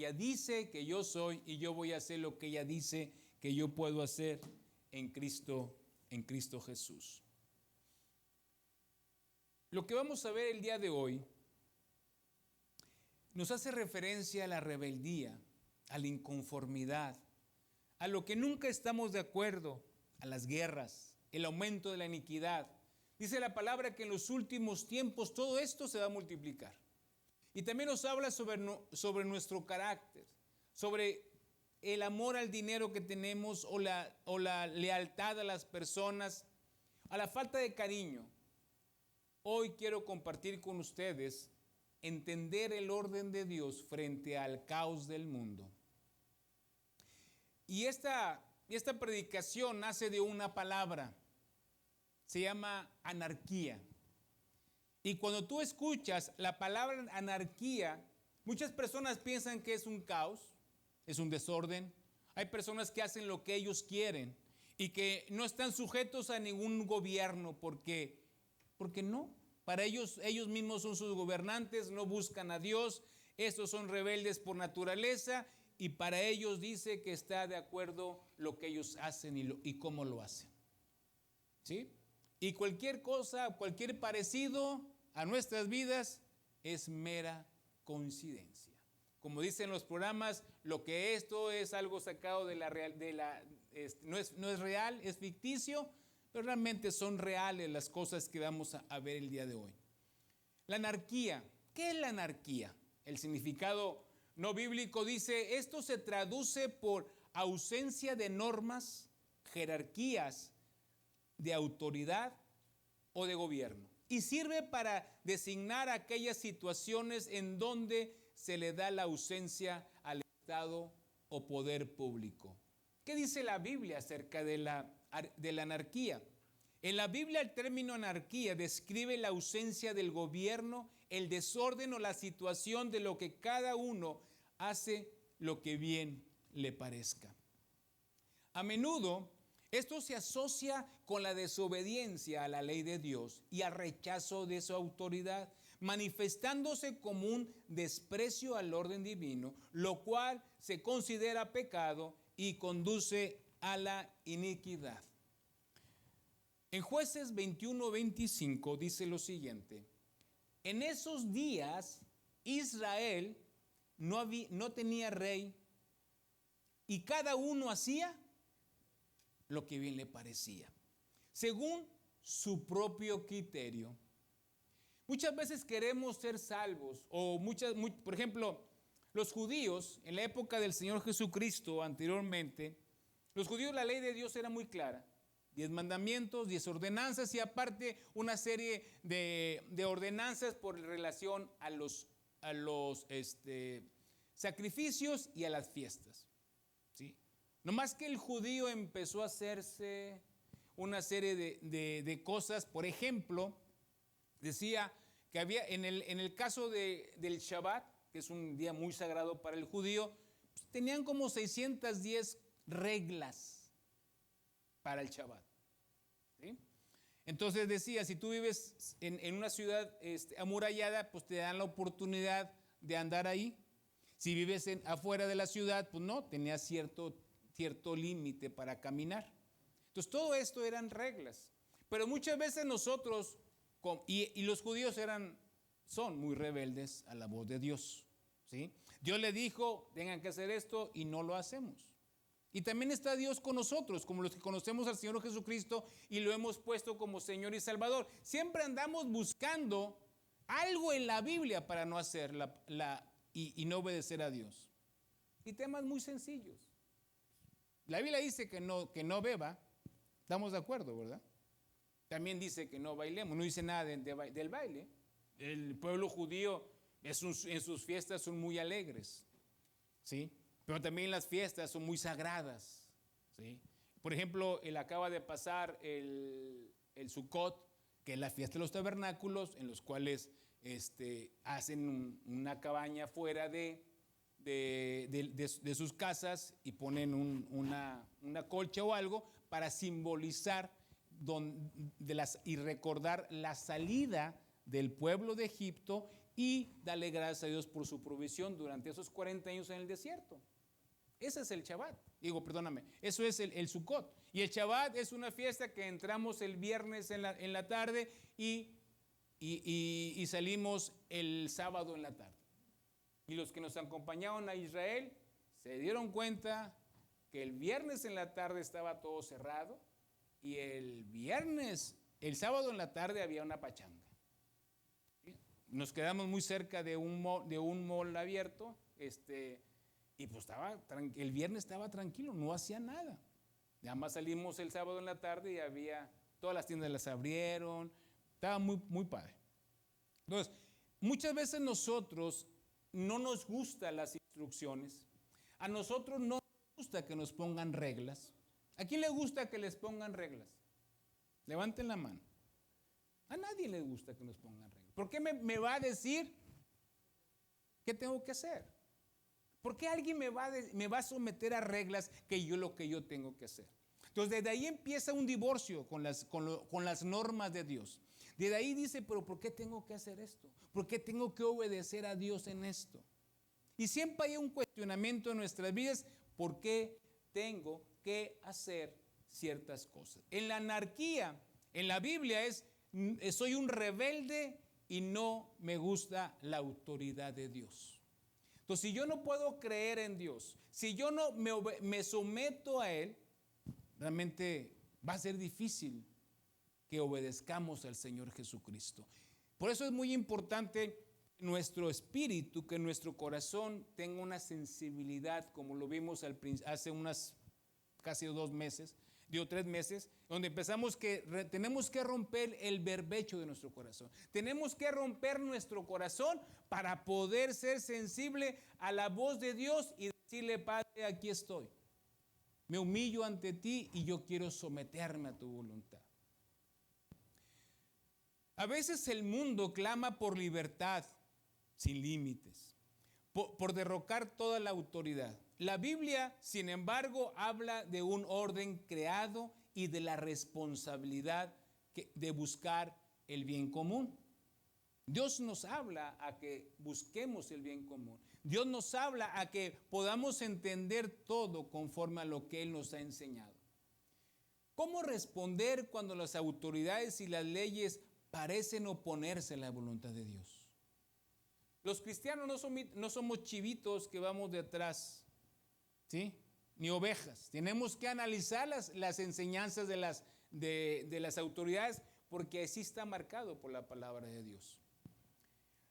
ella dice que yo soy y yo voy a hacer lo que ella dice que yo puedo hacer en Cristo Jesús. Lo que vamos a ver el día de hoy nos hace referencia a la rebeldía, a la inconformidad, a lo que nunca estamos de acuerdo, a las guerras, el aumento de la iniquidad. Dice la palabra que en los últimos tiempos todo esto se va a multiplicar. Y también nos habla sobre nuestro carácter, sobre el amor al dinero que tenemos o la lealtad a las personas, a la falta de cariño. Hoy quiero compartir con ustedes entender el orden de Dios frente al caos del mundo. Y esta predicación nace de una palabra, se llama anarquía. Y cuando tú escuchas la palabra anarquía, muchas personas piensan que es un caos, es un desorden. Hay personas que hacen lo que ellos quieren y que no están sujetos a ningún gobierno porque no. Para ellos mismos son sus gobernantes, no buscan a Dios, estos son rebeldes por naturaleza y para ellos dice que está de acuerdo lo que ellos hacen y cómo lo hacen. ¿Sí? Y cualquier cosa, cualquier parecido a nuestras vidas es mera coincidencia. Como dicen los programas, lo que esto es algo sacado de la real, no es real, es ficticio, pero realmente son reales las cosas que vamos a ver el día de hoy. La anarquía. ¿Qué es la anarquía? El significado no bíblico dice, esto se traduce por ausencia de normas, jerarquías, de autoridad o de gobierno. Y sirve para designar aquellas situaciones en donde se le da la ausencia al Estado o poder público. ¿Qué dice la Biblia acerca de la anarquía? En la Biblia el término anarquía describe la ausencia del gobierno, el desorden o la situación de lo que cada uno hace lo que bien le parezca. A menudo esto se asocia con la desobediencia a la ley de Dios y al rechazo de su autoridad, manifestándose como un desprecio al orden divino, lo cual se considera pecado y conduce a la iniquidad. En Jueces 21-25 dice lo siguiente: en esos días Israel no tenía rey y cada uno hacía lo que bien le parecía, según su propio criterio. Muchas veces queremos ser salvos, por ejemplo, los judíos, en la época del Señor Jesucristo, anteriormente, los judíos, la ley de Dios era muy clara. 10 mandamientos, 10 ordenanzas y aparte una serie de ordenanzas por relación a los sacrificios y a las fiestas. ¿Sí? No más que el judío empezó a hacerse una serie de cosas. Por ejemplo, decía que había en el caso del Shabbat, que es un día muy sagrado para el judío, pues, tenían como 610 reglas para el Shabbat. ¿Sí? Entonces decía, si tú vives en una ciudad amurallada, pues te dan la oportunidad de andar ahí. Si vives afuera de la ciudad, pues no, tenías cierto límite para caminar. Entonces todo esto eran reglas. Pero muchas veces nosotros, y los judíos son muy rebeldes a la voz de Dios. ¿Sí? Dios le dijo, tengan que hacer esto y no lo hacemos. Y también está Dios con nosotros, como los que conocemos al Señor Jesucristo y lo hemos puesto como Señor y Salvador. Siempre andamos buscando algo en la Biblia para no hacer y no obedecer a Dios. Y temas muy sencillos. La Biblia dice que no beba, estamos de acuerdo, ¿verdad? También dice que no bailemos, no dice nada del baile. El pueblo judío en sus fiestas son muy alegres, ¿sí? Pero también las fiestas son muy sagradas, ¿sí? Por ejemplo, acaba de pasar el Sukkot, que es la fiesta de los tabernáculos, en los cuales hacen una cabaña fuera de sus casas y ponen una colcha o algo para simbolizar y recordar la salida del pueblo de Egipto y dale gracias a Dios por su provisión durante esos 40 años en el desierto. Ese es el Shabbat. Eso es el Sukkot. Y el Shabbat es una fiesta que entramos el viernes en la tarde y salimos el sábado en la tarde. Y los que nos acompañaron a Israel se dieron cuenta que el viernes en la tarde estaba todo cerrado y el sábado en la tarde había una pachanga. Nos quedamos muy cerca de un mall abierto, y pues el viernes estaba tranquilo, no hacía nada. Nada más salimos el sábado en la tarde y todas las tiendas las abrieron, estaba muy, muy padre. Entonces, muchas veces nosotros no nos gustan las instrucciones, a nosotros no nos gusta que nos pongan reglas. ¿A quién le gusta que les pongan reglas? Levanten la mano. A nadie le gusta que nos pongan reglas. ¿Por qué me va a decir qué tengo que hacer? ¿Por qué alguien me va a someter a reglas que yo tengo que hacer? Entonces, desde ahí empieza un divorcio con las normas de Dios. Desde ahí dice, pero ¿por qué tengo que hacer esto? ¿Por qué tengo que obedecer a Dios en esto? Y siempre hay un cuestionamiento en nuestras vidas, ¿por qué tengo que hacer ciertas cosas? En la anarquía, en la Biblia soy un rebelde y no me gusta la autoridad de Dios. Entonces, si yo no puedo creer en Dios, si yo no me someto a Él, realmente va a ser difícil que obedezcamos al Señor Jesucristo. Por eso es muy importante nuestro espíritu, que nuestro corazón tenga una sensibilidad, como lo vimos hace casi 2 meses, 3 meses, donde empezamos tenemos que romper el berbecho de nuestro corazón. Tenemos que romper nuestro corazón para poder ser sensible a la voz de Dios y decirle, Padre, aquí estoy. Me humillo ante ti y yo quiero someterme a tu voluntad. A veces el mundo clama por libertad sin límites, por derrocar toda la autoridad. La Biblia, sin embargo, habla de un orden creado y de la responsabilidad de buscar el bien común. Dios nos habla a que busquemos el bien común. Dios nos habla a que podamos entender todo conforme a lo que Él nos ha enseñado. ¿Cómo responder cuando las autoridades y las leyes parecen oponerse a la voluntad de Dios? Los cristianos no somos chivitos que vamos detrás, ¿sí? Ni ovejas. Tenemos que analizar las enseñanzas de las autoridades, porque así está marcado por la palabra de Dios.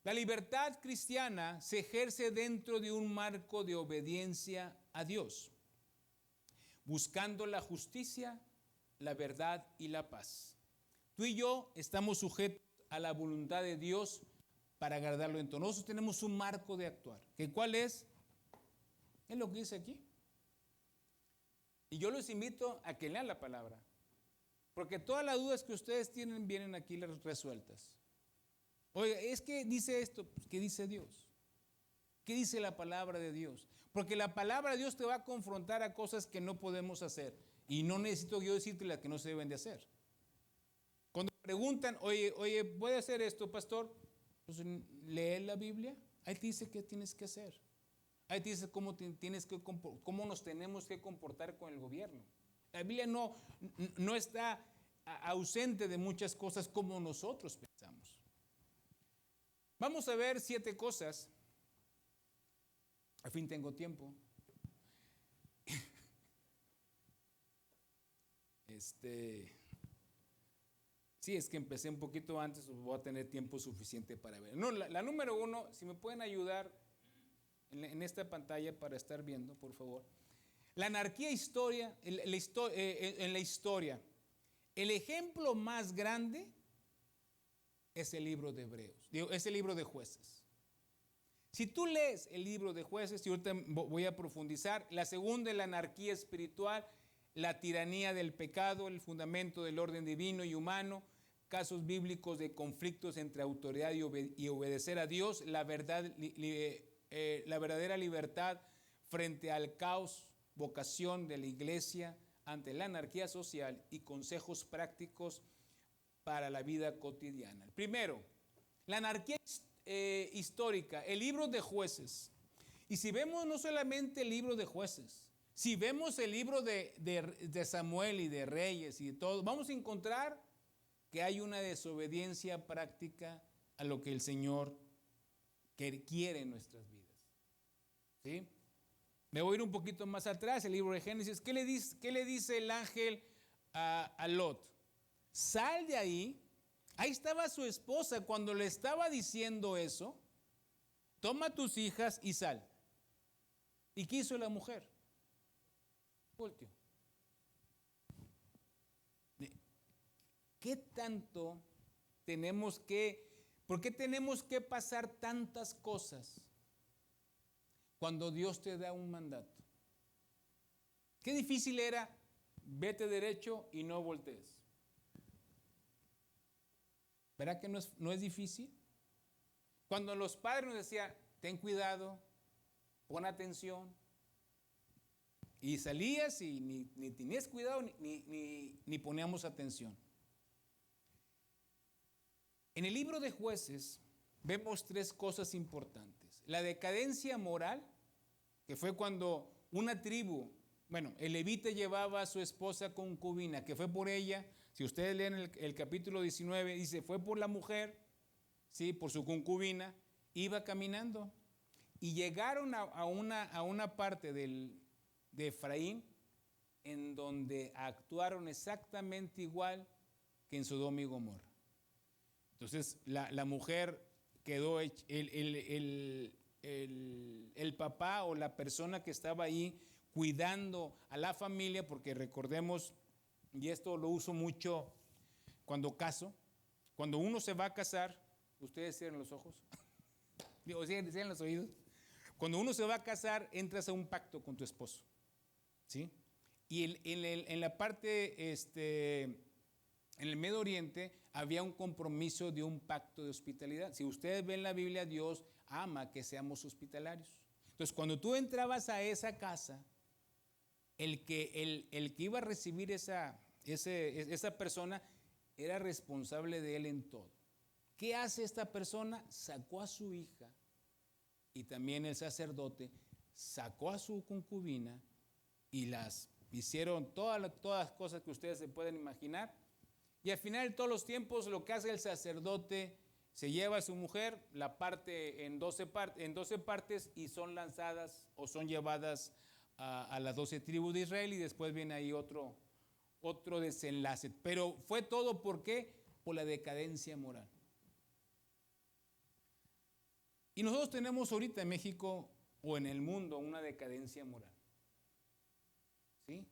La libertad cristiana se ejerce dentro de un marco de obediencia a Dios, buscando la justicia, la verdad y la paz. Tú y yo estamos sujetos a la voluntad de Dios para agradarlo en todo. Nosotros tenemos un marco de actuar. ¿Cuál es? Es lo que dice aquí. Y yo los invito a que lean la palabra, porque todas las dudas que ustedes tienen vienen aquí resueltas. Oiga, es que dice esto, pues, ¿qué dice Dios? ¿Qué dice la palabra de Dios? Porque la palabra de Dios te va a confrontar a cosas que no podemos hacer, y no necesito yo decirte las que no se deben de hacer. Cuando preguntan, oye, ¿puede hacer esto, pastor? Pues lee la Biblia, ahí te dice qué tienes que hacer. Ahí te dice cómo nos tenemos que comportar con el gobierno. La Biblia no está ausente de muchas cosas como nosotros pensamos. Vamos a ver 7 cosas. Al fin tengo tiempo. Sí, es que empecé un poquito antes, voy a tener tiempo suficiente para ver. No, la número 1, si me pueden ayudar en esta pantalla para estar viendo, por favor. La anarquía en la historia. El ejemplo más grande es el libro de Hebreos, es el libro de Jueces. Si tú lees el libro de Jueces, y ahorita voy a profundizar, la segunda es la anarquía espiritual, la tiranía del pecado, el fundamento del orden divino y humano, casos bíblicos de conflictos entre autoridad y obedecer a Dios, la verdadera libertad frente al caos, vocación de la iglesia ante la anarquía social y consejos prácticos para la vida cotidiana. Primero, la anarquía histórica, el libro de Jueces. Y si vemos no solamente el libro de Jueces, si vemos el libro de Samuel y de Reyes y de todo, vamos a encontrar que hay una desobediencia práctica a lo que el Señor quiere en nuestras vidas. ¿Sí? Me voy a ir un poquito más atrás, el libro de Génesis. ¿Qué le dice el ángel a Lot? Sal de ahí. Ahí estaba su esposa cuando le estaba diciendo eso. Toma tus hijas y sal. ¿Y qué hizo la mujer? Volteó. ¿Qué tanto por qué tenemos que pasar tantas cosas cuando Dios te da un mandato? Qué difícil era, vete derecho y no voltees. ¿Verdad que no es difícil? Cuando los padres nos decían, ten cuidado, pon atención, y salías y ni tenías cuidado ni poníamos atención. En el libro de Jueces vemos tres cosas importantes. La decadencia moral, que fue cuando una tribu, el levita llevaba a su esposa concubina, que fue por ella. Si ustedes leen el capítulo 19, dice, fue por la mujer, ¿sí? Por su concubina, iba caminando. Y llegaron a una parte de Efraín en donde actuaron exactamente igual que en Sodoma y Gomorra. Entonces la mujer quedó, el papá o la persona que estaba ahí cuidando a la familia, porque recordemos, y esto lo uso mucho cuando caso, cuando uno se va a casar, ustedes cierran los ojos, digo, cierran los oídos. Cuando uno se va a casar, entras a un pacto con tu esposo, ¿sí? Y en la parte, en el Medio Oriente, había un compromiso de un pacto de hospitalidad. Si ustedes ven la Biblia, Dios ama que seamos hospitalarios. Entonces, cuando tú entrabas a esa casa, el que iba a recibir esa persona era responsable de él en todo. ¿Qué hace esta persona? Sacó a su hija, y también el sacerdote sacó a su concubina y las hicieron todas las cosas que ustedes se pueden imaginar. Y al final de todos los tiempos, lo que hace el sacerdote, se lleva a su mujer, la parte en 12 partes y son lanzadas o son llevadas a las 12 tribus de Israel, y después viene ahí otro desenlace. Pero fue todo, ¿por qué? Por la decadencia moral. Y nosotros tenemos ahorita en México o en el mundo una decadencia moral. ¿Sí?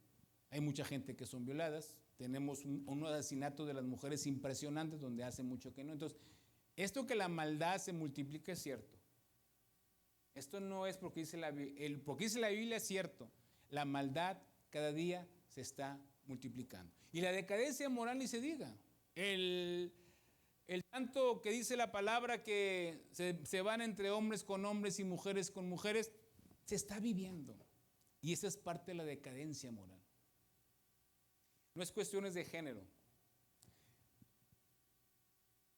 Hay mucha gente que son violadas. Tenemos un asesinato de las mujeres impresionantes donde hace mucho que no. Entonces, esto que la maldad se multiplica es cierto. Esto no es porque dice la Biblia, es cierto. La maldad cada día se está multiplicando. Y la decadencia moral ni se diga. El tanto que dice la palabra que se van entre hombres con hombres y mujeres con mujeres, se está viviendo. Y esa es parte de la decadencia moral. No es cuestiones de género.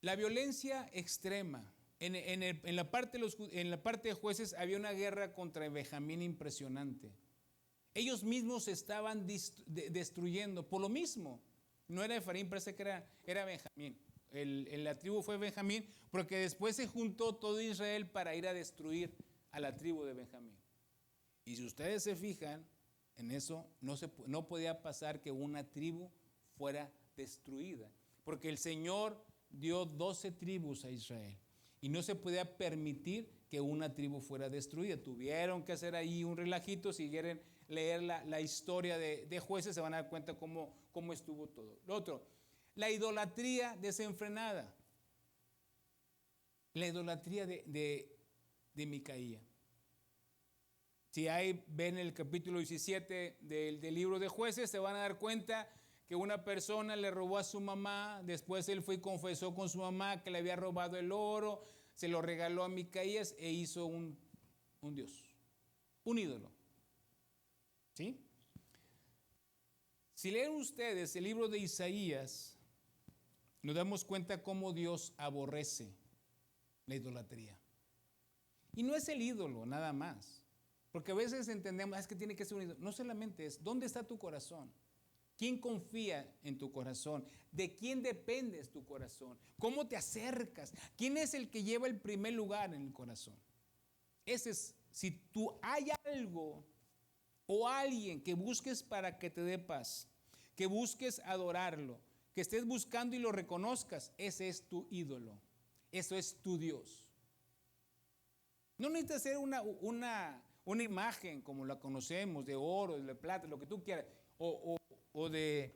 La violencia extrema. En la parte de Jueces había una guerra contra Benjamín impresionante. Ellos mismos estaban destruyendo. Por lo mismo, no era Efraín, parece que era Benjamín. La tribu fue Benjamín, porque después se juntó todo Israel para ir a destruir a la tribu de Benjamín. Y si ustedes se fijan en eso, no podía pasar que una tribu fuera destruida, porque el Señor dio 12 tribus a Israel y no se podía permitir que una tribu fuera destruida. Tuvieron que hacer ahí un relajito. Si quieren leer la historia de Jueces, se van a dar cuenta cómo estuvo todo. Lo otro, la idolatría desenfrenada. La idolatría de Micaía. Si ven el capítulo 17 del libro de Jueces, se van a dar cuenta que una persona le robó a su mamá. Después él fue y confesó con su mamá que le había robado el oro, se lo regaló a Micaías e hizo un dios, un ídolo. ¿Sí? Si leen ustedes el libro de Isaías, nos damos cuenta cómo Dios aborrece la idolatría. Y no es el ídolo nada más, porque a veces entendemos, es que tiene que ser un ídolo. No solamente es, ¿dónde está tu corazón? ¿Quién confía en tu corazón? ¿De quién dependes tu corazón? ¿Cómo te acercas? ¿Quién es el que lleva el primer lugar en el corazón? Ese es, si tú hay algo o alguien que busques para que te dé paz, que busques adorarlo, que estés buscando y lo reconozcas, ese es tu ídolo. Eso es tu Dios. No necesitas ser una imagen como la conocemos, de oro, de plata, lo que tú quieras, o de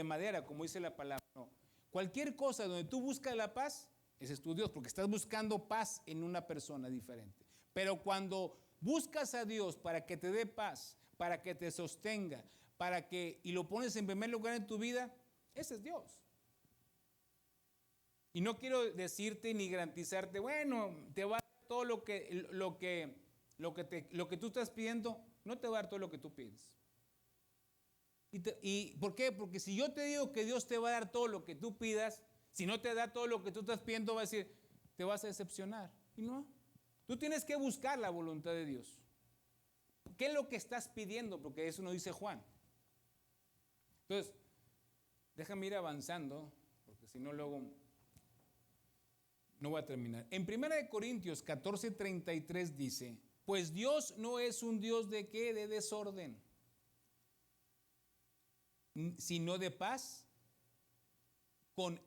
madera, como dice la palabra. No. Cualquier cosa donde tú buscas la paz, ese es tu Dios, porque estás buscando paz en una persona diferente. Pero cuando buscas a Dios para que te dé paz, para que te sostenga, y lo pones en primer lugar en tu vida, ese es Dios. Y no quiero decirte ni garantizarte, bueno, te va a dar todo lo que tú estás pidiendo, no te va a dar todo lo que tú pides. ¿Y por qué? Porque si yo te digo que Dios te va a dar todo lo que tú pidas, si no te da todo lo que tú estás pidiendo, va a decir, te vas a decepcionar. Y no, tú tienes que buscar la voluntad de Dios. ¿Qué es lo que estás pidiendo? Porque eso no dice Juan. Entonces, déjame ir avanzando, porque si no luego no voy a terminar. En 1 Corintios 14:33 dice, pues Dios no es un Dios de ¿qué? De desorden, sino de paz,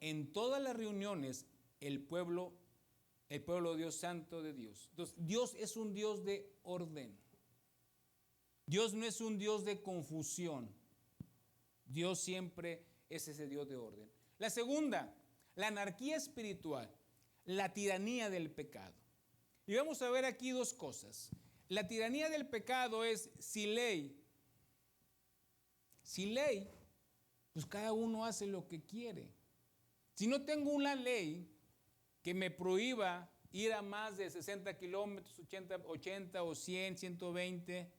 en todas las reuniones el pueblo Dios santo de Dios. Entonces, Dios es un Dios de orden. Dios no es un Dios de confusión. Dios siempre es ese Dios de orden. La segunda, la anarquía espiritual, la tiranía del pecado. Y vamos a ver aquí dos cosas. La tiranía del pecado es sin ley, pues cada uno hace lo que quiere. Si no tengo una ley que me prohíba ir a más de 60 kilómetros, 80 o 100, 120,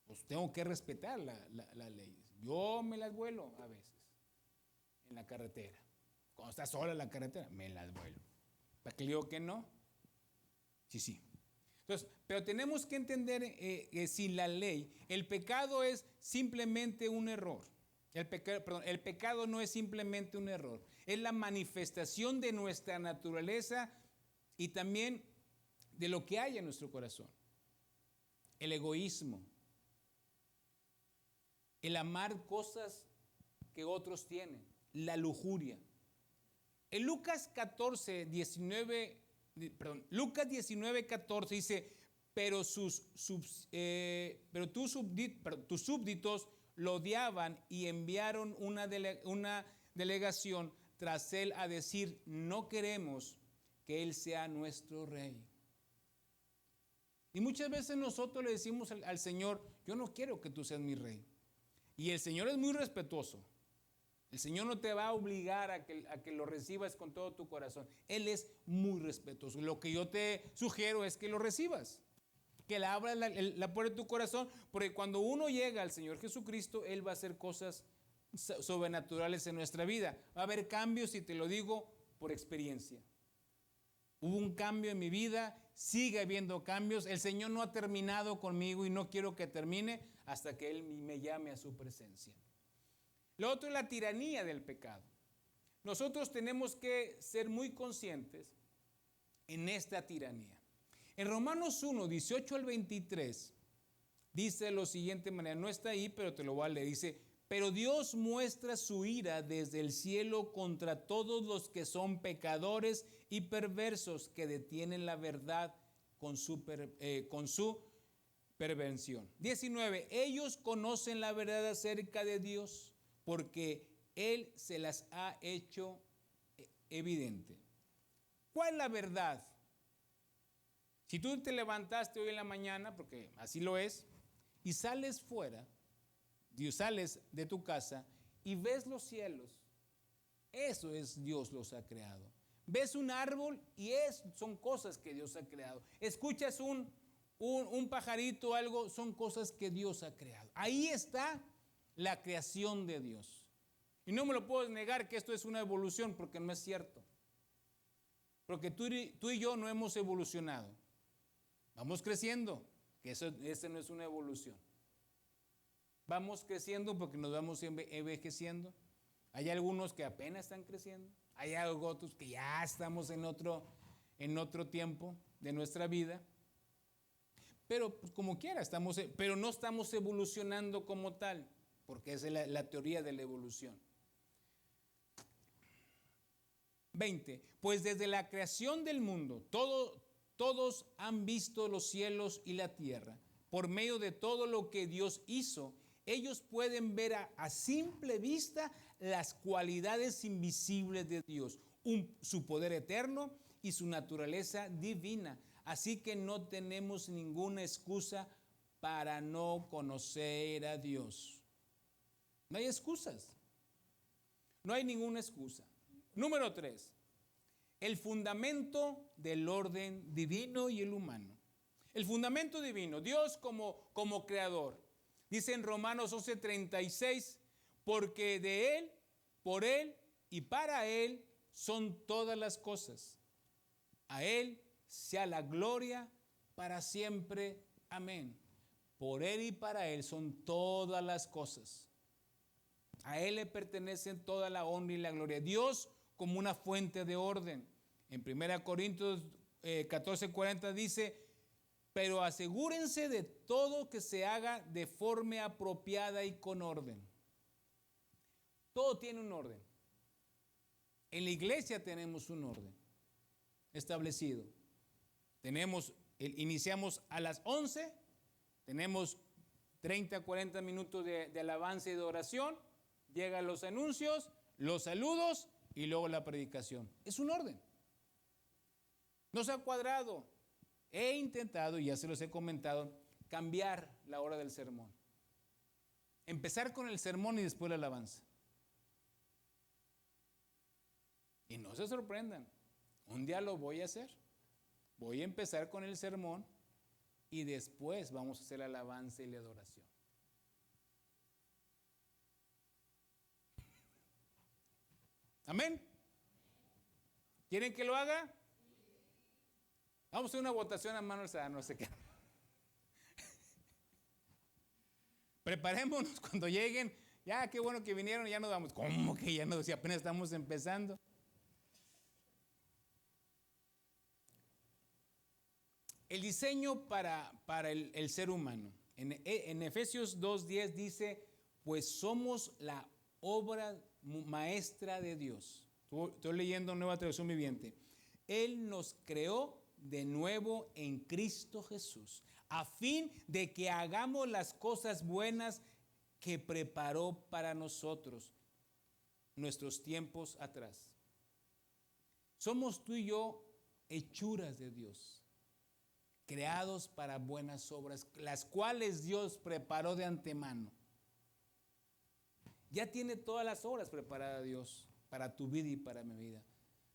pues tengo que respetar la ley. Yo me las vuelo a veces en la carretera. Cuando está sola la carretera, me las vuelo. ¿Para qué le digo que no? Sí. Entonces, pero tenemos que entender que sin la ley, el pecado es simplemente un error. El pecado no es simplemente un error. Es la manifestación de nuestra naturaleza y también de lo que hay en nuestro corazón. El egoísmo. El amar cosas que otros tienen. La lujuria. En Lucas 19:14 dice, pero tus súbditos lo odiaban y enviaron una delegación tras él a decir, no queremos que él sea nuestro rey. Y muchas veces nosotros le decimos al Señor, yo no quiero que tú seas mi rey. Y el Señor es muy respetuoso. El Señor no te va a obligar a que lo recibas con todo tu corazón. Él es muy respetuoso. Lo que yo te sugiero es que lo recibas. Que le abras la puerta de tu corazón. Porque cuando uno llega al Señor Jesucristo, Él va a hacer cosas sobrenaturales en nuestra vida. Va a haber cambios y te lo digo por experiencia. Hubo un cambio en mi vida, sigue habiendo cambios. El Señor no ha terminado conmigo y no quiero que termine hasta que Él me llame a su presencia. Lo otro es la tiranía del pecado. Nosotros tenemos que ser muy conscientes en esta tiranía. En Romanos 1:18-23 dice de la siguiente manera, no está ahí, pero te lo voy a leer. Dice, pero Dios muestra su ira desde el cielo contra todos los que son pecadores y perversos que detienen la verdad con su perversión. 19, ellos conocen la verdad acerca de Dios, porque Él se las ha hecho evidente. ¿Cuál es la verdad? Si tú te levantaste hoy en la mañana, porque así lo es, y sales fuera, sales de tu casa y ves los cielos, eso es Dios los ha creado. Ves un árbol y son cosas que Dios ha creado. Escuchas un pajarito, algo, son cosas que Dios ha creado. Ahí está la creación de Dios. Y no me lo puedo negar que esto es una evolución porque no es cierto. Porque tú y yo no hemos evolucionado. Vamos creciendo, que esa no es una evolución. Vamos creciendo porque nos vamos envejeciendo. Hay algunos que apenas están creciendo. Hay otros que ya estamos en otro tiempo de nuestra vida. Pero pues, como quiera, pero no estamos evolucionando como tal, porque esa es la teoría de la evolución. 20. Pues desde la creación del mundo, todos han visto los cielos y la tierra. Por medio de todo lo que Dios hizo, ellos pueden ver a simple vista las cualidades invisibles de Dios, su poder eterno y su naturaleza divina. Así que no tenemos ninguna excusa para no conocer a Dios. No hay excusas. No hay ninguna excusa. Número 3. El fundamento del orden divino y el humano. El fundamento divino, Dios como creador. Dice en Romanos 11:36, porque de Él, por Él y para Él son todas las cosas. A Él sea la gloria para siempre. Amén. Por Él y para Él son todas las cosas. A Él le pertenecen toda la honra y la gloria. Dios como una fuente de orden. En 1 Corintios 14:40 dice, pero asegúrense de todo que se haga de forma apropiada y con orden. Todo tiene un orden. En la iglesia tenemos un orden establecido. Iniciamos a las 11, tenemos 30, 40 minutos de alabanza y de oración, llegan los anuncios, los saludos y luego la predicación. Es un orden. No se ha cuadrado. He intentado, y ya se los he comentado, cambiar la hora del sermón. Empezar con el sermón y después la alabanza. Y no se sorprendan, un día lo voy a hacer. Voy a empezar con el sermón y después vamos a hacer la alabanza y la adoración. Amén. ¿Quieren que lo haga? Vamos a hacer una votación a mano alzada, no sé qué. Preparémonos cuando lleguen. Ya, qué bueno que vinieron, ya nos vamos. ¿Cómo que ya no? Si apenas estamos empezando. El diseño para el ser humano. En Efesios 2:10 dice, pues somos la obra maestra de Dios. Estoy leyendo Nueva Traducción Viviente. Él nos creó de nuevo en Cristo Jesús, a fin de que hagamos las cosas buenas que preparó para nosotros nuestros tiempos atrás. Somos tú y yo hechuras de Dios, creados para buenas obras, las cuales Dios preparó de antemano. Ya tiene todas las obras preparadas Dios para tu vida y para mi vida.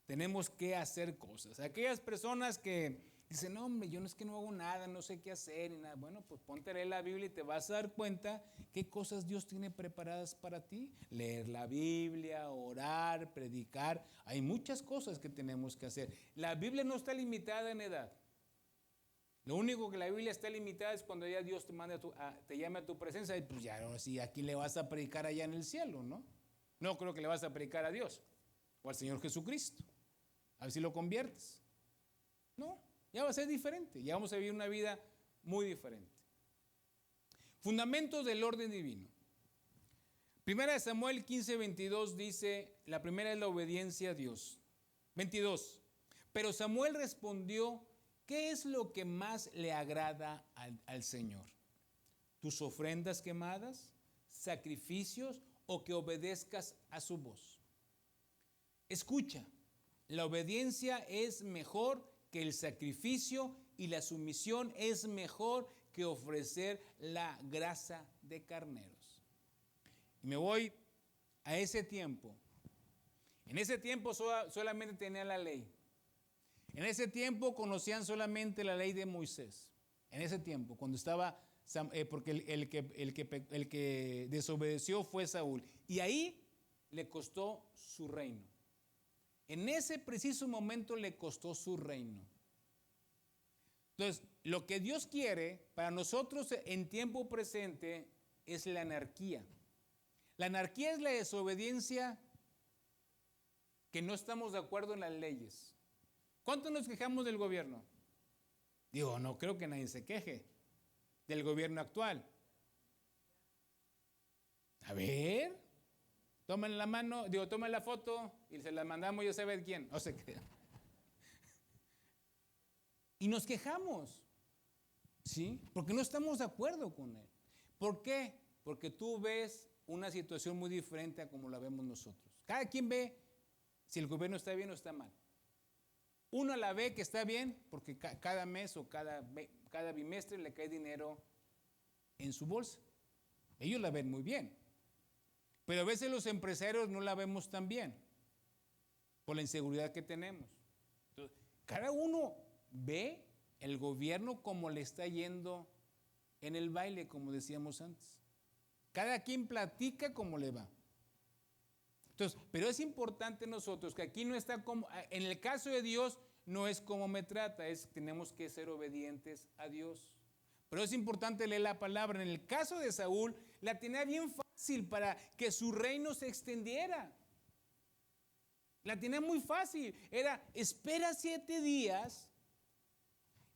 Tenemos que hacer cosas. Aquellas personas que dicen, no, hombre, yo no es que no hago nada, no sé qué hacer ni nada. Bueno, pues ponte a leer la Biblia y te vas a dar cuenta qué cosas Dios tiene preparadas para ti. Leer la Biblia, orar, predicar. Hay muchas cosas que tenemos que hacer. La Biblia no está limitada en edad. Lo único que la Biblia está limitada es cuando ya Dios te llame a tu presencia. Y pues ya, ahora sí, aquí le vas a predicar allá en el cielo, ¿no? No creo que le vas a predicar a Dios o al Señor Jesucristo. A ver si lo conviertes. No, ya va a ser diferente. Ya vamos a vivir una vida muy diferente. Fundamentos del orden divino. Primera de Samuel 15:22 dice, la primera es la obediencia a Dios. 22. Pero Samuel respondió, ¿qué es lo que más le agrada al Señor? ¿Tus ofrendas quemadas, sacrificios o que obedezcas a su voz? Escucha. La obediencia es mejor que el sacrificio y la sumisión es mejor que ofrecer la grasa de carneros. Y me voy a ese tiempo. En ese tiempo solamente tenía la ley. En ese tiempo conocían solamente la ley de Moisés. En ese tiempo, cuando estaba, porque el que desobedeció fue Saúl. Y ahí le costó su reino. En ese preciso momento le costó su reino. Entonces, lo que Dios quiere para nosotros en tiempo presente es la anarquía. La anarquía es la desobediencia que no estamos de acuerdo en las leyes. ¿Cuánto nos quejamos del gobierno? Digo, no creo que nadie se queje del gobierno actual. A ver, tomen la mano, tomen la foto y se la mandamos, ya saben quién. No se crean. Y nos quejamos, ¿sí? Porque no estamos de acuerdo con él. ¿Por qué? Porque tú ves una situación muy diferente a como la vemos nosotros. Cada quien ve si el gobierno está bien o está mal. Uno la ve que está bien porque cada mes o cada bimestre le cae dinero en su bolsa. Ellos la ven muy bien. Pero a veces los empresarios no la vemos tan bien por la inseguridad que tenemos. Entonces, cada uno ve el gobierno como le está yendo en el baile, como decíamos antes. Cada quien platica como le va. Entonces, pero es importante nosotros que aquí no está como, en el caso de Dios no es como me trata, tenemos que ser obedientes a Dios. Pero es importante leer la palabra. En el caso de Saúl, la tenía bien fácil para que su reino se extendiera. La tenía muy fácil. Era, espera 7 días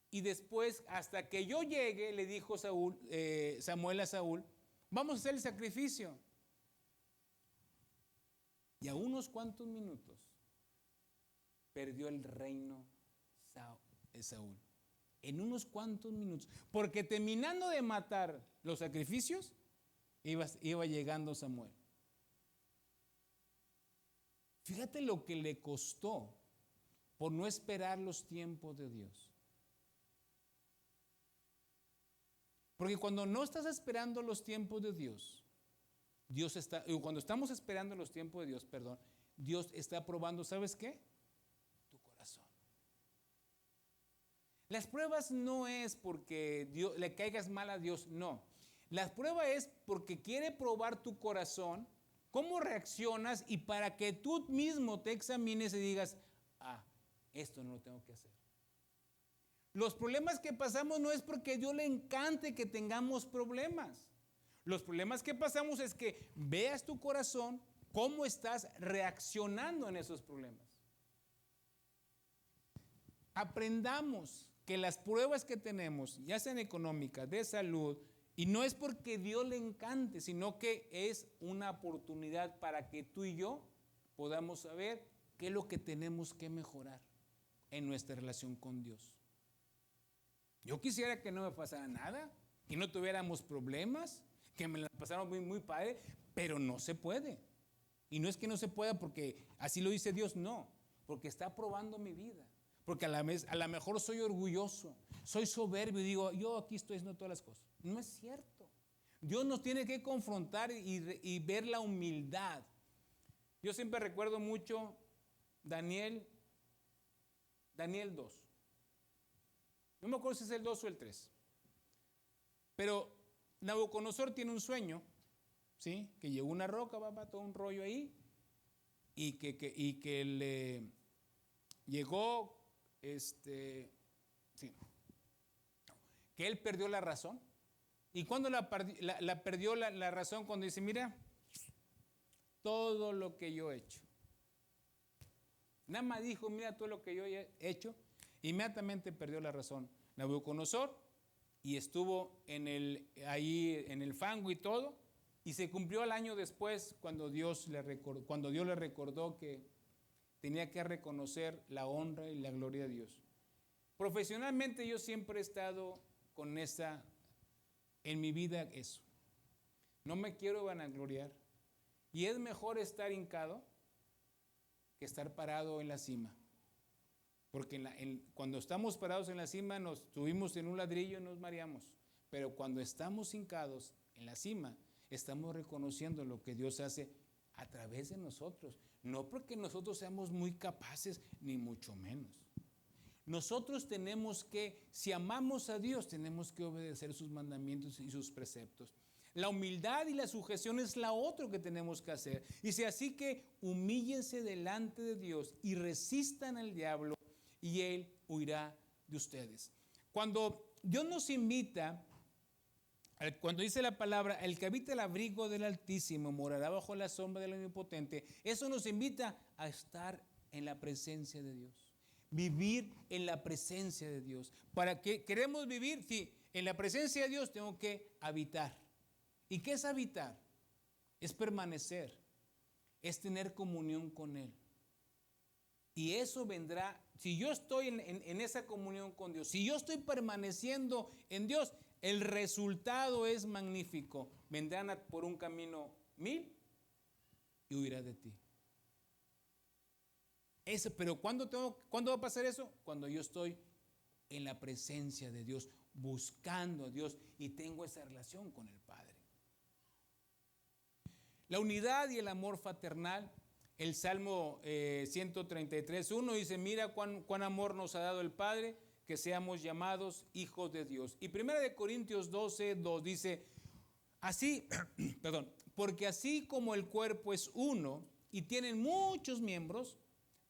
y después, hasta que yo llegue, le dijo Samuel a Saúl, vamos a hacer el sacrificio. Y a unos cuantos minutos perdió el reino de Saúl. En unos cuantos minutos. Porque terminando de matar los sacrificios, iba llegando Samuel. Fíjate lo que le costó por no esperar los tiempos de Dios. Porque cuando no estás esperando los tiempos de Dios, cuando estamos esperando los tiempos de Dios, perdón, Dios está probando, ¿sabes qué? Tu corazón. Las pruebas no es porque le caigas mal a Dios, no. La prueba es porque quiere probar tu corazón, cómo reaccionas y para que tú mismo te examines y digas, esto no lo tengo que hacer. Los problemas que pasamos no es porque a Dios le encante que tengamos problemas. Los problemas que pasamos es que veas tu corazón, cómo estás reaccionando en esos problemas. Aprendamos que las pruebas que tenemos, ya sean económicas, de salud, y no es porque Dios le encante, sino que es una oportunidad para que tú y yo podamos saber qué es lo que tenemos que mejorar en nuestra relación con Dios. Yo quisiera que no me pasara nada, que no tuviéramos problemas, que me la pasaran muy, muy padre, pero no se puede. Y no es que no se pueda porque así lo dice Dios, no, porque está probando mi vida. Porque a lo mejor soy orgulloso, soy soberbio y digo, yo aquí estoy haciendo todas las cosas. No es cierto. Dios nos tiene que confrontar y ver la humildad. Yo siempre recuerdo mucho Daniel 2. No me acuerdo si es el 2 o el 3. Pero Nabucodonosor tiene un sueño, ¿sí? Que llegó una roca, todo un rollo ahí, y que le llegó, que él perdió la razón. ¿Y cuándo la perdió la razón? Cuando dice, mira, todo lo que yo he hecho. Nada más dijo, mira todo lo que yo he hecho, inmediatamente perdió la razón. Nabucodonosor, y estuvo ahí en el fango y todo, y se cumplió el año después cuando Dios le recordó que tenía que reconocer la honra y la gloria de Dios. Profesionalmente yo siempre he estado con en mi vida eso. No me quiero vanagloriar. Y es mejor estar hincado que estar parado en la cima. Porque cuando estamos parados en la cima nos subimos en un ladrillo y nos mareamos. Pero cuando estamos hincados en la cima, estamos reconociendo lo que Dios hace a través de nosotros. No porque nosotros seamos muy capaces, ni mucho menos. Nosotros tenemos que, si amamos a Dios, tenemos que obedecer sus mandamientos y sus preceptos. La humildad y la sujeción es la otra que tenemos que hacer. Dice, así que humíllense delante de Dios y resistan al diablo y él huirá de ustedes. Cuando Dios nos invita, cuando dice la palabra, el que habita el abrigo del Altísimo morará bajo la sombra del Omnipotente, eso nos invita a estar en la presencia de Dios. Vivir en la presencia de Dios. ¿Para qué queremos vivir? Sí, en la presencia de Dios tengo que habitar. ¿Y qué es habitar? Es permanecer, es tener comunión con Él. Y eso vendrá, si yo estoy en esa comunión con Dios, si yo estoy permaneciendo en Dios, el resultado es magnífico. Vendrán por un camino 1000 y huirá de ti. Pero ¿cuándo va a pasar eso? Cuando yo estoy en la presencia de Dios, buscando a Dios y tengo esa relación con el Padre. La unidad y el amor fraternal, el Salmo 133:1 dice, mira cuán amor nos ha dado el Padre, que seamos llamados hijos de Dios. Y 1 Corintios 12:2 dice, así, perdón, porque así como el cuerpo es uno y tienen muchos miembros,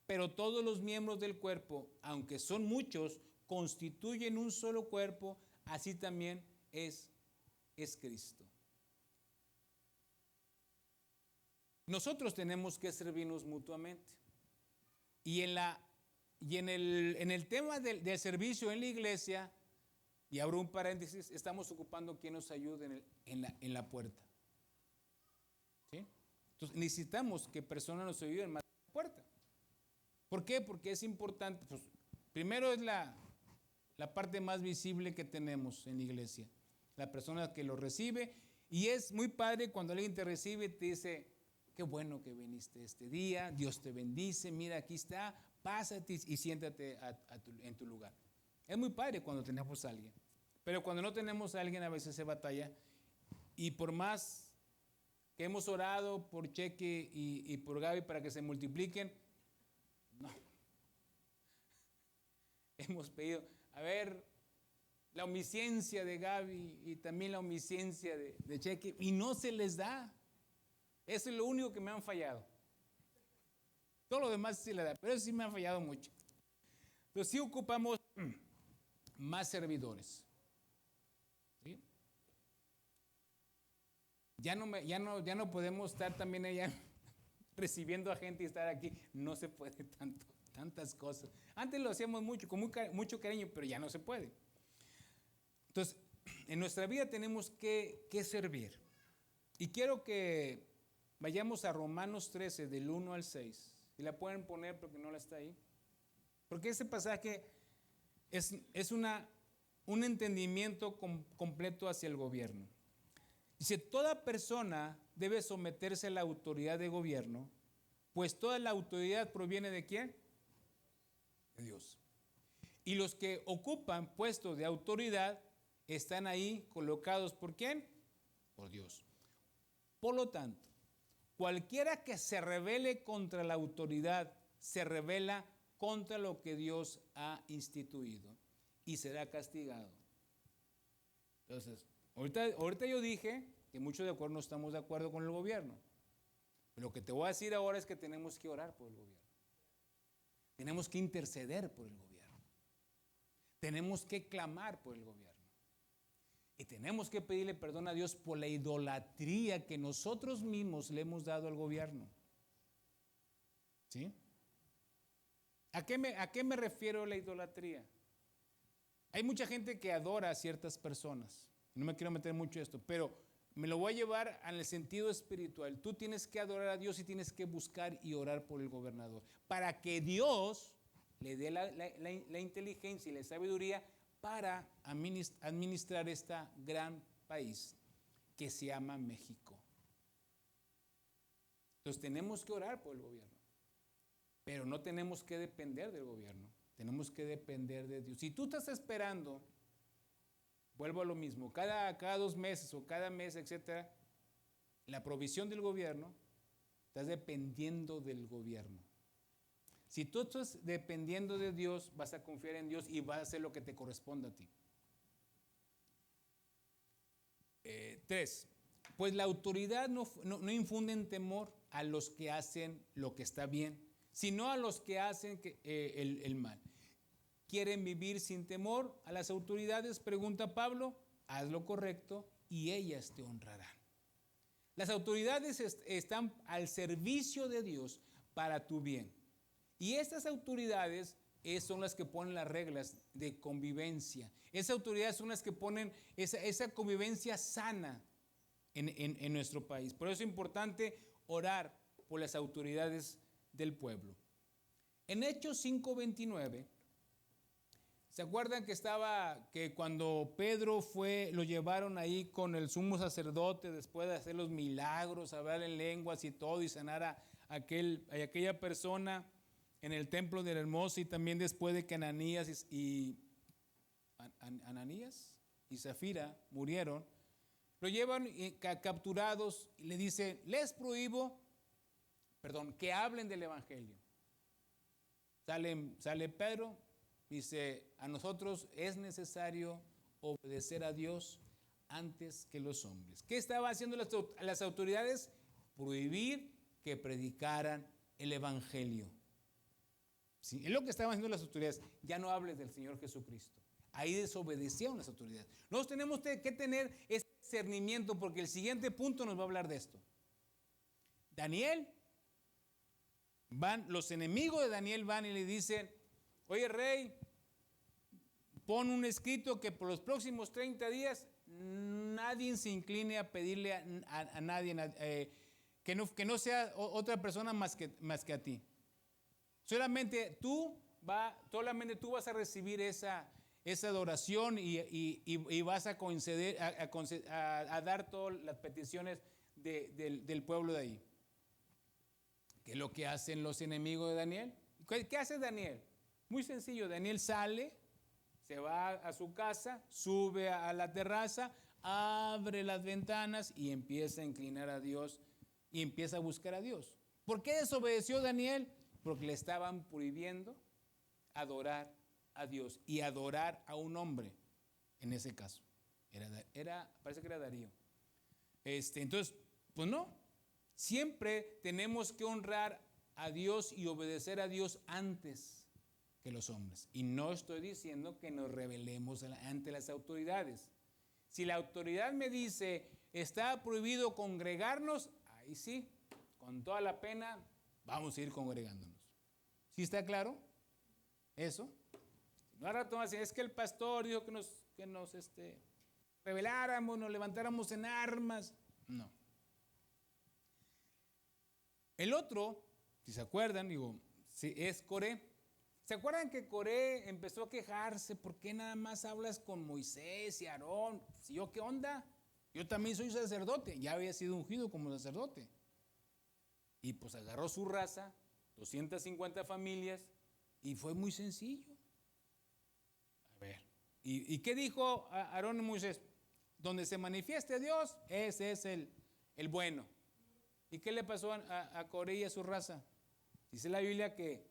pero todos los miembros del cuerpo, aunque son muchos, constituyen un solo cuerpo, así también es Cristo. Nosotros tenemos que servirnos mutuamente. Y en el tema del servicio en la iglesia, y abro un paréntesis, estamos ocupando quien nos ayude en la puerta. ¿Sí? Entonces necesitamos que personas nos ayuden más en la puerta. ¿Por qué? Porque es importante. Pues, primero es la parte más visible que tenemos en la iglesia. La persona que lo recibe. Y es muy padre cuando alguien te recibe y te dice, qué bueno que viniste este día, Dios te bendice, mira aquí está, pásate y siéntate en tu lugar. Es muy padre cuando tenemos a alguien. Pero cuando no tenemos a alguien a veces se batalla. Y por más que hemos orado por Cheque y por Gaby para que se multipliquen, no. Hemos pedido, a ver, la omnisciencia de Gaby y también la omnisciencia de Cheque, y no se les da. Eso es lo único que me han fallado. Todo lo demás sí le da, pero eso sí me han fallado mucho. Entonces sí ocupamos más servidores. ¿Sí? Ya no podemos estar también allá recibiendo a gente y estar aquí. No se puede tantas cosas. Antes lo hacíamos mucho, con mucho cariño, pero ya no se puede. Entonces, en nuestra vida tenemos que servir. Y quiero que vayamos a Romanos 13, del 1 al 6. Y la pueden poner porque no la está ahí. Porque ese pasaje es un entendimiento completo hacia el gobierno. Dice, toda persona debe someterse a la autoridad de gobierno, pues toda la autoridad proviene ¿de quién? De Dios. Y los que ocupan puestos de autoridad están ahí colocados ¿por quién? Por Dios. Por lo tanto, cualquiera que se rebele contra la autoridad se rebela contra lo que Dios ha instituido y será castigado. Entonces, ahorita yo dije que muchos de acuerdo no estamos de acuerdo con el gobierno. Pero lo que te voy a decir ahora es que tenemos que orar por el gobierno. Tenemos que interceder por el gobierno. Tenemos que clamar por el gobierno. Y tenemos que pedirle perdón a Dios por la idolatría que nosotros mismos le hemos dado al gobierno. ¿Sí? ¿A qué me refiero a la idolatría? Hay mucha gente que adora a ciertas personas. No me quiero meter mucho en esto, pero me lo voy a llevar al sentido espiritual. Tú tienes que adorar a Dios y tienes que buscar y orar por el gobernador. Para que Dios le dé la inteligencia y la sabiduría para administrar este gran país que se llama México. Entonces tenemos que orar por el gobierno, pero no tenemos que depender del gobierno, tenemos que depender de Dios. Si tú estás esperando, vuelvo a lo mismo, cada 2 meses o cada mes, etcétera, la provisión del gobierno, estás dependiendo del gobierno. Si tú estás dependiendo de Dios, vas a confiar en Dios y vas a hacer lo que te corresponda a ti. 3. pues la autoridad no infunde temor a los que hacen lo que está bien, sino a los que hacen el mal. ¿Quieren vivir sin temor a las autoridades? Pregunta Pablo. Haz lo correcto y ellas te honrarán. Las autoridades están al servicio de Dios para tu bien. Y estas autoridades son las que ponen las reglas de convivencia. Esas autoridades son las que ponen esa convivencia sana en nuestro país. Por eso es importante orar por las autoridades del pueblo. En Hechos 5:29, ¿se acuerdan que cuando Pedro lo llevaron ahí con el sumo sacerdote después de hacer los milagros, hablar en lenguas y todo y sanar a aquella persona en el templo del Hermoso, y también después de que Ananías y Zafira murieron, lo llevan capturados y le dice, les prohíbo, que hablen del evangelio. Sale Pedro, dice, a nosotros es necesario obedecer a Dios antes que los hombres. ¿Qué estaba haciendo las autoridades? Prohibir que predicaran el evangelio. Sí, es lo que estaban haciendo las autoridades. Ya no hables del Señor Jesucristo. Ahí desobedecieron las autoridades. Nosotros tenemos que tener ese discernimiento, porque el siguiente punto nos va a hablar de esto. Los enemigos de Daniel van y le dicen, oye rey, pon un escrito que por los próximos 30 días nadie se incline a pedirle a nadie, que no sea otra persona más que a ti. Solamente tú vas a recibir esa adoración y vas a conceder, a dar todas las peticiones del pueblo de ahí. ¿Qué es lo que hacen los enemigos de Daniel? ¿Qué hace Daniel? Muy sencillo. Daniel sale, se va a su casa, sube a la terraza, abre las ventanas y empieza a inclinar a Dios y empieza a buscar a Dios. ¿Por qué desobedeció Daniel? Porque le estaban prohibiendo adorar a Dios y adorar a un hombre. En ese caso parece que era Darío. Entonces, pues no. Siempre tenemos que honrar a Dios y obedecer a Dios antes que los hombres. Y no estoy diciendo que nos rebelemos ante las autoridades. Si la autoridad me dice, está prohibido congregarnos, ahí sí, con toda la pena, vamos a ir congregándonos. ¿Sí está claro? Eso. No al rato más, es que el pastor dijo que nos rebeláramos, nos levantáramos en armas. No. El otro, si se acuerdan, es Coré. ¿Se acuerdan que Coré empezó a quejarse? ¿Por qué nada más hablas con Moisés y Aarón? Si yo, ¿qué onda? Yo también soy sacerdote, ya había sido ungido como sacerdote. Y pues agarró su raza, 250 familias, y fue muy sencillo. A ver, ¿y qué dijo Aarón y Moisés? Donde se manifieste Dios, ese es el bueno. ¿Y qué le pasó a Coré y a su raza? Dice la Biblia que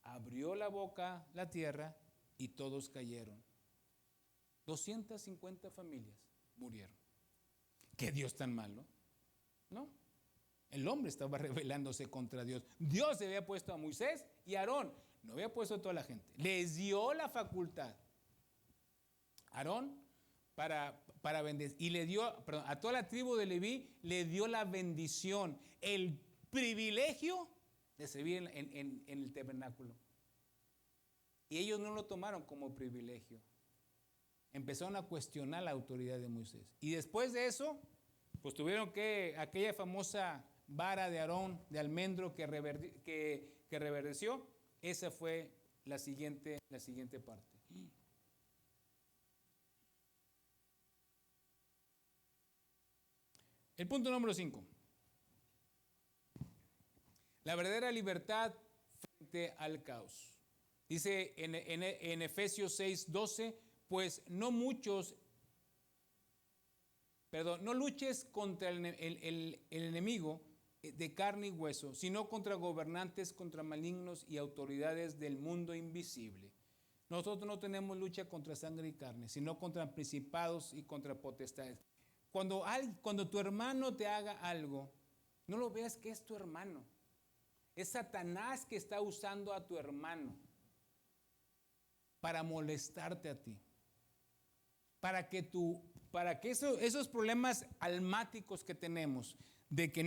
abrió la boca la tierra y todos cayeron. 250 familias murieron. ¿Qué Dios tan malo? No. El hombre estaba rebelándose contra Dios. Dios se había puesto a Moisés y a Aarón. No había puesto a toda la gente. Les dio la facultad. Aarón para bendecir. Y le dio, a toda la tribu de Leví le dio la bendición, el privilegio de servir en el tabernáculo. Y ellos no lo tomaron como privilegio. Empezaron a cuestionar la autoridad de Moisés. Y después de eso, pues tuvieron aquella famosa vara de Aarón, de almendro que reverdeció. Esa fue la siguiente parte. El punto número 5. La verdadera libertad frente al caos. Dice en Efesios 6:12, pues no luches contra el enemigo de carne y hueso, sino contra gobernantes, contra malignos y autoridades del mundo invisible. Nosotros no tenemos lucha contra sangre y carne, sino contra principados y contra potestades. cuando tu hermano te haga algo, no lo veas que es tu hermano. Es Satanás que está usando a tu hermano para molestarte a ti. Para que esos problemas almáticos que tenemos, de que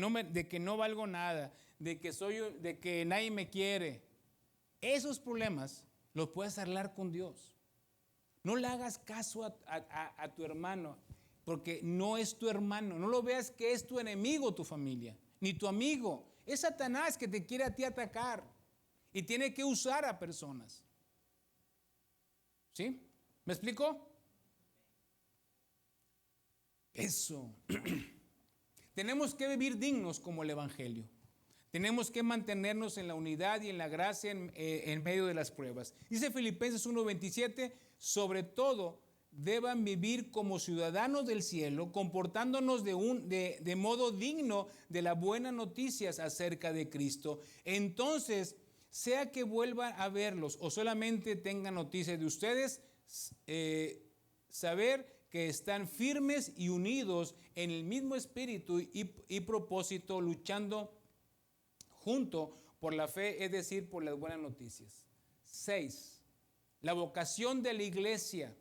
no valgo nada, de que nadie me quiere, esos problemas los puedes arreglar con Dios. No le hagas caso a tu hermano, porque no es tu hermano. No lo veas que es tu enemigo, tu familia, ni tu amigo. Es Satanás que te quiere a ti atacar y tiene que usar a personas. ¿Sí? ¿Me explico? Eso. Tenemos que vivir dignos como el Evangelio. Tenemos que mantenernos en la unidad y en la gracia en medio de las pruebas. Dice Filipenses 1:27, sobre todo deban vivir como ciudadanos del cielo, comportándonos de modo digno de la buena noticia acerca de Cristo. Entonces, sea que vuelvan a verlos o solamente tengan noticias de ustedes, saber que están firmes y unidos en el mismo espíritu y propósito, luchando junto por la fe, es decir, por las buenas noticias. 6. La vocación de la iglesia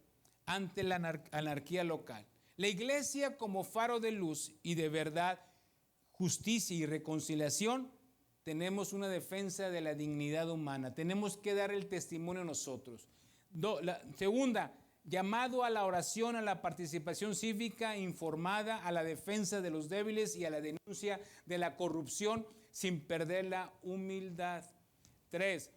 ante la anarquía local. La iglesia como faro de luz y de verdad, justicia y reconciliación, tenemos una defensa de la dignidad humana. Tenemos que dar el testimonio nosotros. Segunda, llamado a la oración, a la participación cívica informada, a la defensa de los débiles y a la denuncia de la corrupción sin perder la humildad. 3.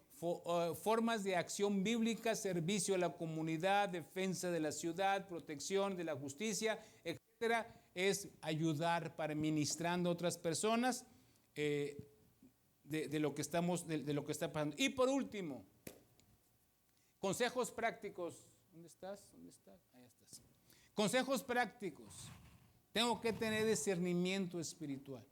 Formas de acción bíblica, servicio a la comunidad, defensa de la ciudad, protección de la justicia, etcétera. Es ayudar para ministrando a otras personas de lo que está pasando. Y por último, consejos prácticos. ¿Dónde estás? Ahí estás. Consejos prácticos. Tengo que tener discernimiento espiritual.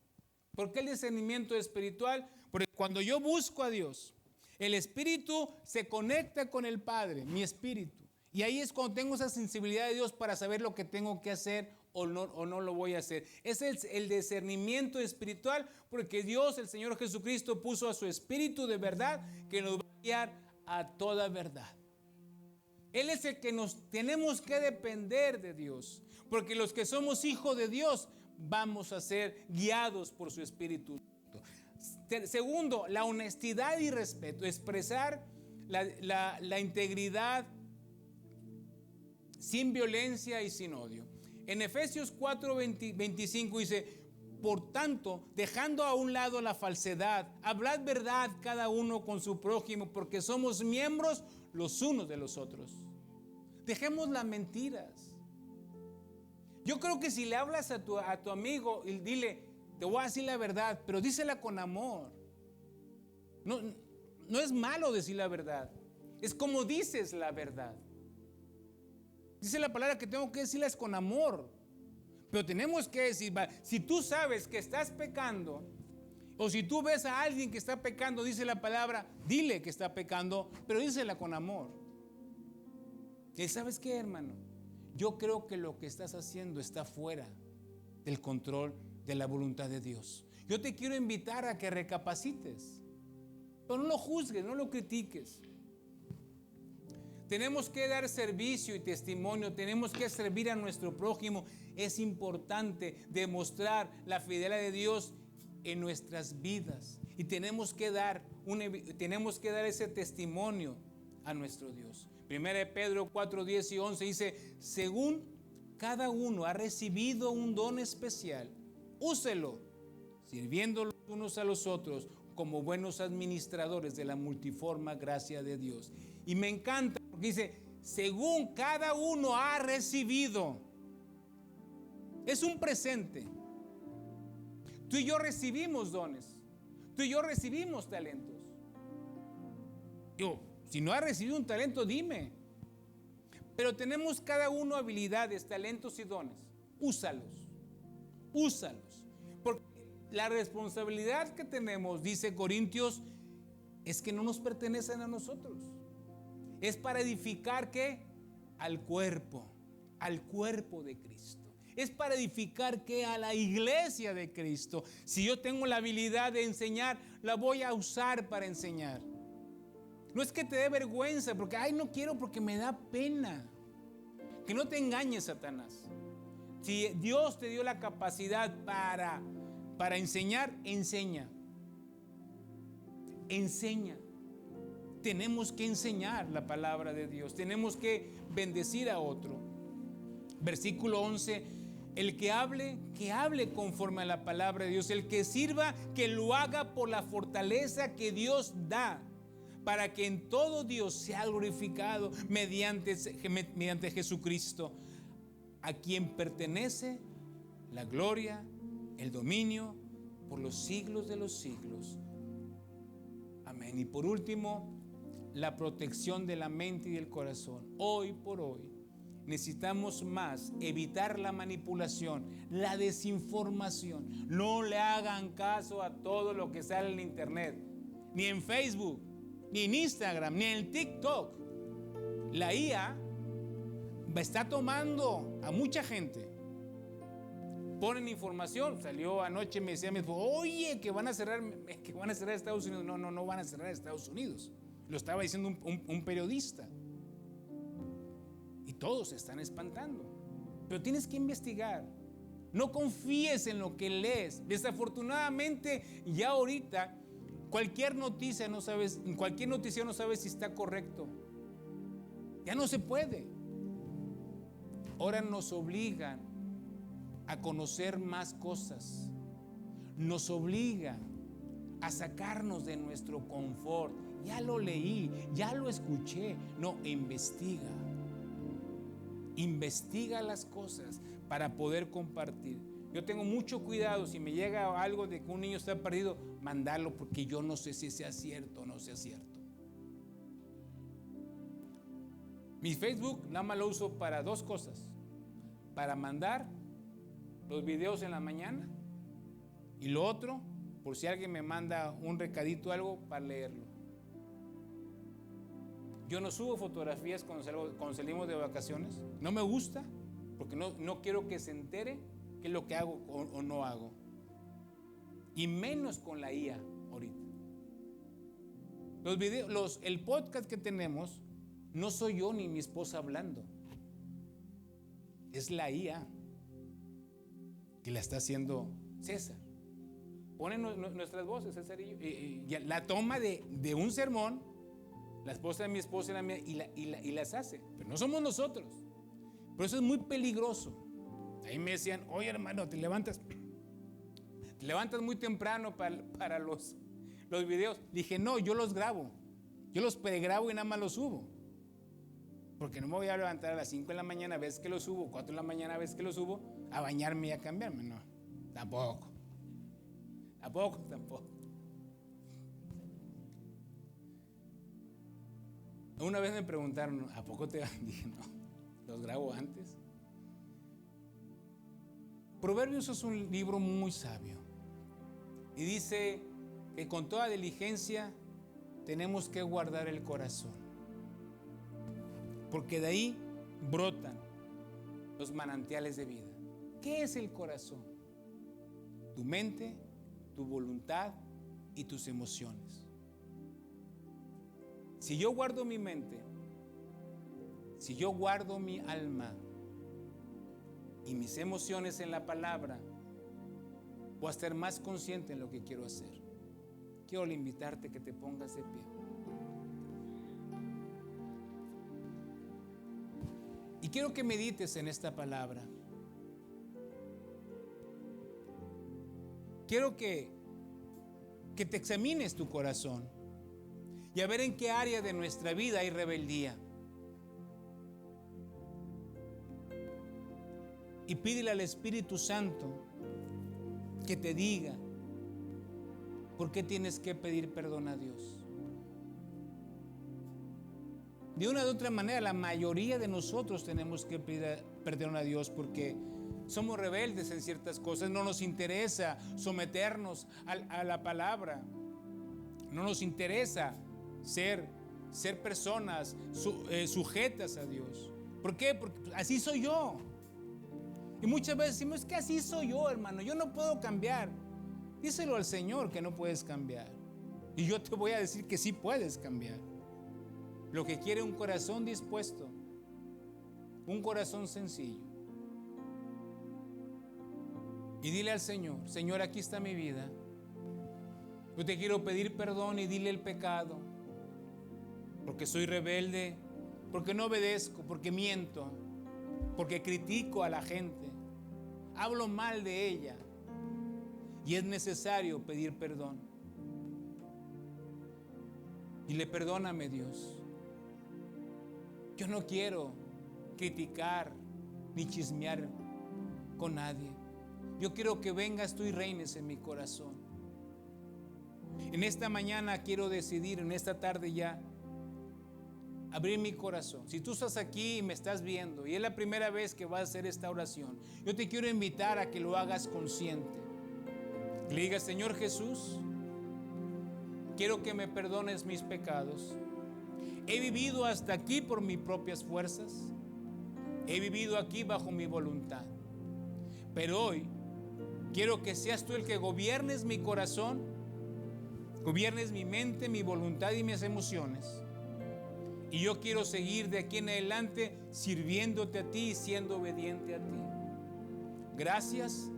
¿Por qué el discernimiento espiritual? Porque cuando yo busco a Dios, el espíritu se conecta con el Padre, mi espíritu. Y ahí es cuando tengo esa sensibilidad de Dios para saber lo que tengo que hacer o no lo voy a hacer. Ese es el discernimiento espiritual, porque Dios, el Señor Jesucristo, puso a su espíritu de verdad que nos va a guiar a toda verdad. Él es el que nos tenemos que depender de Dios, porque los que somos hijos de Dios vamos a ser guiados por su Espíritu. Segundo, la honestidad y respeto, expresar la integridad sin violencia y sin odio. En Efesios 4:25 dice, por tanto, dejando a un lado la falsedad, hablad verdad cada uno con su prójimo, porque somos miembros los unos de los otros. Dejemos las mentiras. Yo creo que si le hablas a tu amigo y dile, te voy a decir la verdad, pero dísela con amor. No es malo decir la verdad, es como dices la verdad. Dice la palabra que tengo que decirlas con amor, pero tenemos que decir, si tú sabes que estás pecando, o si tú ves a alguien que está pecando, dice la palabra, dile que está pecando, pero dísela con amor. ¿Y sabes qué, hermano? Yo creo que lo que estás haciendo está fuera del control de la voluntad de Dios. Yo te quiero invitar a que recapacites, pero no lo juzgues, no lo critiques. Tenemos que dar servicio y testimonio, tenemos que servir a nuestro prójimo. Es importante demostrar la fidelidad de Dios en nuestras vidas y tenemos que dar ese testimonio a nuestro Dios. 1 Pedro 4, 10 y 11 dice, según cada uno ha recibido un don especial, úselo, sirviendo los unos a los otros como buenos administradores de la multiforme gracia de Dios. Y me encanta porque dice, según cada uno ha recibido. Es un presente. Tú y yo recibimos dones. Tú y yo recibimos talentos. Si no has recibido un talento, dime. Pero tenemos cada uno habilidades, talentos y dones. Úsalos. Úsalos. Porque la responsabilidad que tenemos, dice Corintios, es que no nos pertenecen a nosotros. Es para edificar ¿qué? Al cuerpo de Cristo. Es para edificar ¿qué? A la iglesia de Cristo. Si yo tengo la habilidad de enseñar, la voy a usar para enseñar. No es que te dé vergüenza, porque no quiero porque me da pena. Que no te engañes, Satanás. Si Dios te dio la capacidad para enseñar, enseña. Enseña. Tenemos que enseñar la palabra de Dios. Tenemos que bendecir a otro. Versículo 11. El que hable conforme a la palabra de Dios. El que sirva, que lo haga por la fortaleza que Dios da, para que en todo Dios sea glorificado mediante Jesucristo, a quien pertenece la gloria, el dominio por los siglos de los siglos. Amén. Y por último, la protección de la mente y del corazón. Hoy por hoy necesitamos más evitar la manipulación, la desinformación. No le hagan caso a todo lo que sale en internet, ni en Facebook, ni en Instagram, ni en TikTok. La IA está tomando a mucha gente. Ponen información. Salió anoche, me decía, oye, que van a cerrar Estados Unidos. No van a cerrar Estados Unidos. Lo estaba diciendo un periodista. Y todos se están espantando. Pero tienes que investigar. No confíes en lo que lees. Desafortunadamente, ya ahorita, cualquier noticia no sabes si está correcto. Ya no se puede. Ahora nos obligan a conocer más cosas. Nos obliga a sacarnos de nuestro confort. Ya lo leí, ya lo escuché. No, investiga. Investiga las cosas para poder compartir. Yo tengo mucho cuidado si me llega algo de que un niño está perdido, mandarlo, porque yo no sé si sea cierto o no sea cierto. Mi Facebook nada más lo uso para dos cosas: para mandar los videos en la mañana, y lo otro, por si alguien me manda un recadito o algo, para leerlo. Yo no subo fotografías cuando salimos de vacaciones. No me gusta, porque no quiero que se entere qué es lo que hago o no hago. Y menos con la IA ahorita. Los videos, el podcast que tenemos, no soy yo ni mi esposa hablando. Es la IA que la está haciendo César. Ponen nuestras voces, César y yo. La toma de un sermón, la esposa de mi esposa y la mía, y las hace. Pero no somos nosotros. Por eso es muy peligroso. Ahí me decían, oye hermano, te levantas muy temprano para los videos. Dije, no, yo los grabo. Yo los pregrabo y nada más los subo. Porque no me voy a levantar a las 5 de la mañana a veces que lo subo, 4 de la mañana a veces que lo subo, a bañarme y a cambiarme. No, tampoco. Una vez me preguntaron, ¿a poco te van? Dije, no, los grabo antes. Proverbios es un libro muy sabio. Y dice que con toda diligencia tenemos que guardar el corazón. Porque de ahí brotan los manantiales de vida. ¿Qué es el corazón? Tu mente, tu voluntad y tus emociones. Si yo guardo mi mente, si yo guardo mi alma y mis emociones en la palabra, voy a estar más consciente en lo que quiero hacer. Quiero invitarte que te pongas de pie. Y quiero que medites en esta palabra. Quiero que te examines tu corazón y a ver en qué área de nuestra vida hay rebeldía. Y pídele al Espíritu Santo que te diga por qué tienes que pedir perdón a Dios. De una u otra manera, la mayoría de nosotros tenemos que pedir perdón a Dios porque somos rebeldes en ciertas cosas. No nos interesa someternos a la palabra. No nos interesa ser personas sujetas a Dios. ¿Por qué? Porque así soy yo. Y muchas veces decimos, es que así soy yo, hermano, yo no puedo cambiar. Díselo al Señor que no puedes cambiar. Y yo te voy a decir que sí puedes cambiar. Lo que quiere un corazón dispuesto, un corazón sencillo. Y dile al Señor, Señor, aquí está mi vida. Yo te quiero pedir perdón y dile el pecado. Porque soy rebelde, porque no obedezco, porque miento, porque critico a la gente, hablo mal de ella. Y es necesario pedir perdón. Dile, perdóname, Dios. Yo no quiero criticar ni chismear con nadie. Yo quiero que vengas tú y reines en mi corazón. En esta mañana quiero decidir, en esta tarde ya, abrir mi corazón. Si tú estás aquí y me estás viendo y es la primera vez que vas a hacer esta oración, yo te quiero invitar a que lo hagas consciente. Que le digas, Señor Jesús, quiero que me perdones mis pecados. He vivido hasta aquí por mis propias fuerzas. He vivido aquí bajo mi voluntad. Pero hoy quiero que seas tú el que gobiernes mi corazón, gobiernes mi mente, mi voluntad y mis emociones. Y yo quiero seguir de aquí en adelante sirviéndote a ti y siendo obediente a ti. Gracias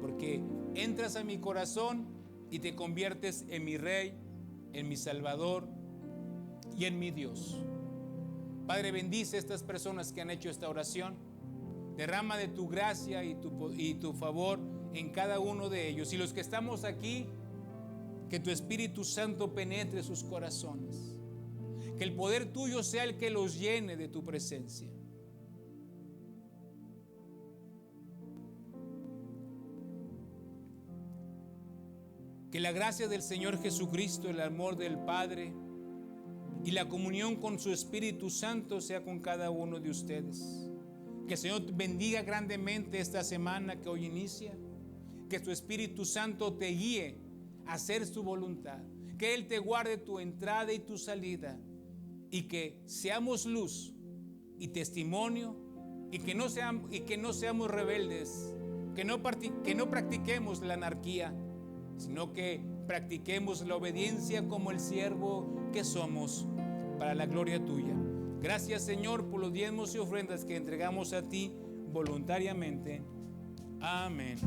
porque entras a mi corazón y te conviertes en mi Rey, en mi Salvador y en mi Dios. Padre, bendice a estas personas que han hecho esta oración. Derrama de tu gracia y tu favor en cada uno de ellos. Y los que estamos aquí, que tu Espíritu Santo penetre sus corazones. Que el poder tuyo sea el que los llene de tu presencia. Que la gracia del Señor Jesucristo, el amor del Padre y la comunión con su Espíritu Santo sea con cada uno de ustedes. Que el Señor bendiga grandemente esta semana que hoy inicia. Que tu Espíritu Santo te guíe a hacer su voluntad. Que Él te guarde tu entrada y tu salida. Y que seamos luz y testimonio. Y que no seamos rebeldes. Que no practiquemos la anarquía, sino que practiquemos la obediencia como el siervo que somos, para la gloria tuya. Gracias, Señor, por los diezmos y ofrendas que entregamos a ti voluntariamente. Amén.